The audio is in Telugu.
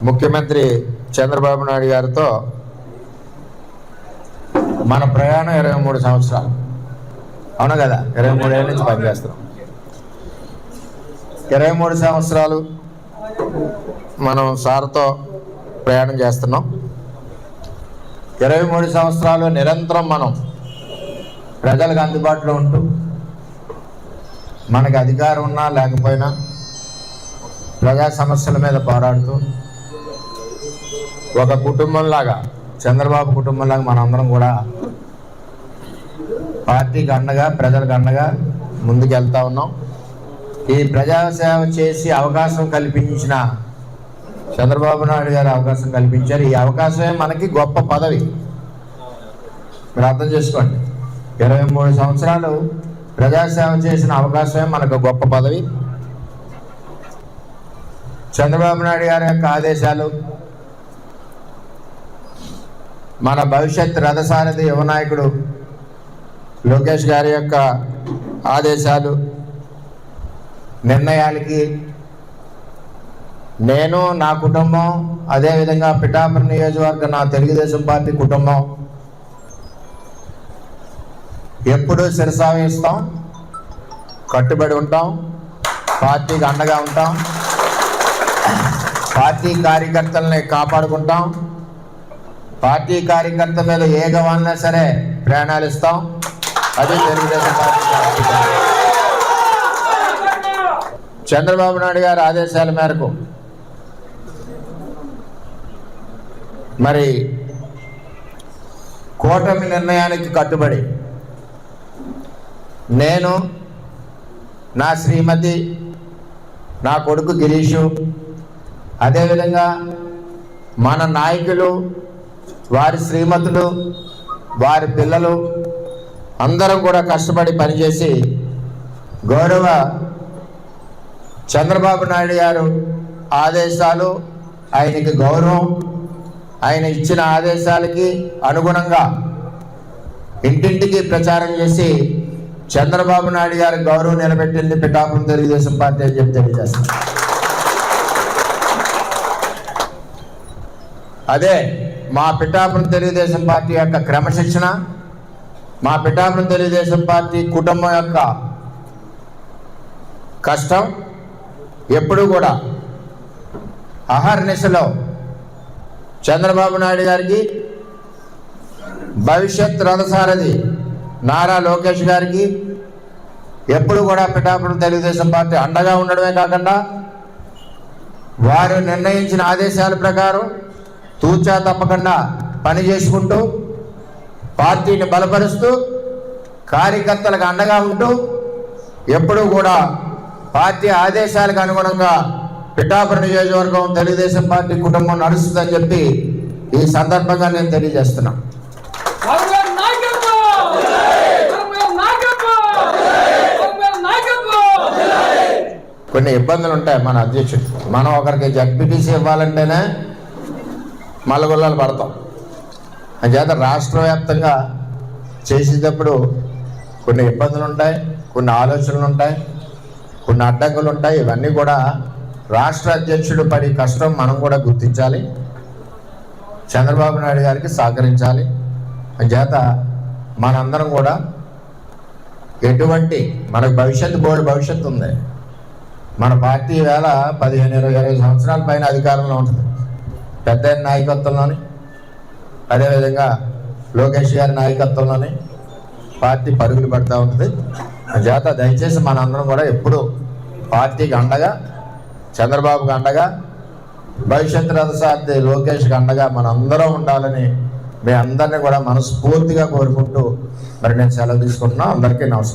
ముఖ్యమంత్రి చంద్రబాబు నాయుడు గారితో మన ప్రయాణం 23 సంవత్సరాలు. అవును కదా, 23 ఏళ్ళ నుంచి పనిచేస్తున్నాం. 23 సంవత్సరాలు మనం సార్తో ప్రయాణం చేస్తున్నాం. 23 సంవత్సరాలు నిరంతరం మనం ప్రజలకు అందుబాటులో ఉంటూ, మనకు అధికారం ఉన్నా లేకపోయినా ప్రజా సమస్యల మీద పోరాడుతూ, ఒక కుటుంబంలాగా, చంద్రబాబు కుటుంబంలాగా మనందరం కూడా పార్టీకి అండగా, ప్రజలకు అండగా ముందుకెళ్తా ఉన్నాం. ఈ ప్రజాసేవ చేసి అవకాశం కల్పించిన చంద్రబాబు నాయుడు గారు అవకాశం కల్పించారు. ఈ అవకాశమే మనకి గొప్ప పదవి. మీరు అర్థం చేసుకోండి, 23 సంవత్సరాలు ప్రజాసేవ చేసిన అవకాశమే మనకు గొప్ప పదవి. చంద్రబాబు నాయుడు గారి యొక్క ఆదేశాలు, మన భవిష్యత్ రథసారథి యువనాయకుడు లోకేష్ గారి యొక్క ఆదేశాలు, నిర్ణయాలకి నేను, నా కుటుంబం, అదేవిధంగా పిఠాపురం నియోజకవర్గ నా తెలుగుదేశం పార్టీ కుటుంబం ఎప్పుడూ శిరసావహిస్తాం, కట్టుబడి ఉంటాం, పార్టీకి అండగా ఉంటాం, పార్టీ కార్యకర్తల్ని కాపాడుకుంటాం, పార్టీ కార్యకర్త మీద ఏ గవాలన్నా సరే ప్రాణాలు ఇస్తాం. అది తెలుగుదేశం పార్టీ. చంద్రబాబు నాయుడు గారి ఆదేశాల మేరకు మరి కూటమి నిర్ణయానికి కట్టుబడి నేను, నా శ్రీమతి, నా కొడుకు గిరీషు, అదేవిధంగా మన నాయకులు, వారి శ్రీమతులు, వారి పిల్లలు అందరం కూడా కష్టపడి పనిచేసి గౌరవ చంద్రబాబు నాయుడు గారు ఆదేశాలు, ఆయనకి గౌరవం, ఆయన ఇచ్చిన ఆదేశాలకి అనుగుణంగా ఇంటింటికి ప్రచారం చేసి చంద్రబాబు నాయుడు గారి గౌరవం నిలబెట్టింది పిఠాపురం తెలుగుదేశం పార్టీ అని చెప్పి తెలియజేస్తాం. అదే మా పిఠాపురం తెలుగుదేశం పార్టీ యొక్క క్రమశిక్షణ, మా పిఠాపురం తెలుగుదేశం పార్టీ కుటుంబం యొక్క కష్టం ఎప్పుడు కూడా అహర్నిశలో చంద్రబాబు నాయుడు గారికి, భవిష్యత్ రథసారథి నారా లోకేష్ గారికి ఎప్పుడు కూడా పిఠాపురం తెలుగుదేశం పార్టీ అండగా ఉండడమే కాకుండా వారు నిర్ణయించిన ఆదేశాల ప్రకారం తూచా తప్పకుండా పని చేసుకుంటూ, పార్టీని బలపరుస్తూ, కార్యకర్తలకు అండగా ఉంటూ, ఎప్పుడూ కూడా పార్టీ ఆదేశాలకు అనుగుణంగా పిఠాపురం నియోజకవర్గం తెలుగుదేశం పార్టీ కుటుంబం నడుస్తుందని చెప్పి ఈ సందర్భంగా నేను తెలియజేస్తున్నా. కొన్ని ఇబ్బందులు ఉంటాయి మన అధ్యక్షుడు. మనం ఒకరికి జడ్పీటీసీ ఇవ్వాలంటేనే మల్లగొల్లాలు పడతాం. అంచేత రాష్ట్ర వ్యాప్తంగా చేసేటప్పుడు కొన్ని ఇబ్బందులు ఉంటాయి, కొన్ని ఆలోచనలు ఉంటాయి, కొన్ని అడ్డంకులు ఉంటాయి. ఇవన్నీ కూడా రాష్ట్ర అధ్యక్షుడు పడి కష్టం మనం కూడా గుర్తించాలి, చంద్రబాబు నాయుడు గారికి సహకరించాలి. అంచేత మనందరం కూడా ఎటువంటి మనకు బోర్డు భవిష్యత్తు ఉంది. మన పార్టీ వేళ 15-20 సంవత్సరాల పైన అధికారంలో ఉంటుంది. పెద్ద నాయకత్వంలోని, అదేవిధంగా లోకేష్ గారి నాయకత్వంలోని పార్టీ పరుగులు పడుతూ ఉంటుంది. చేత దయచేసి మనందరం కూడా ఎప్పుడు పార్టీకి అండగా, చంద్రబాబుకి అండగా, భవిష్యత్ రథసారథి లోకేష్కి అండగా మనందరం ఉండాలని మీ అందరినీ కూడా మనస్ఫూర్తిగా కోరుకుంటూ మరి నేను సెలవు తీసుకుంటున్నాను. అందరికీ నమస్కారం.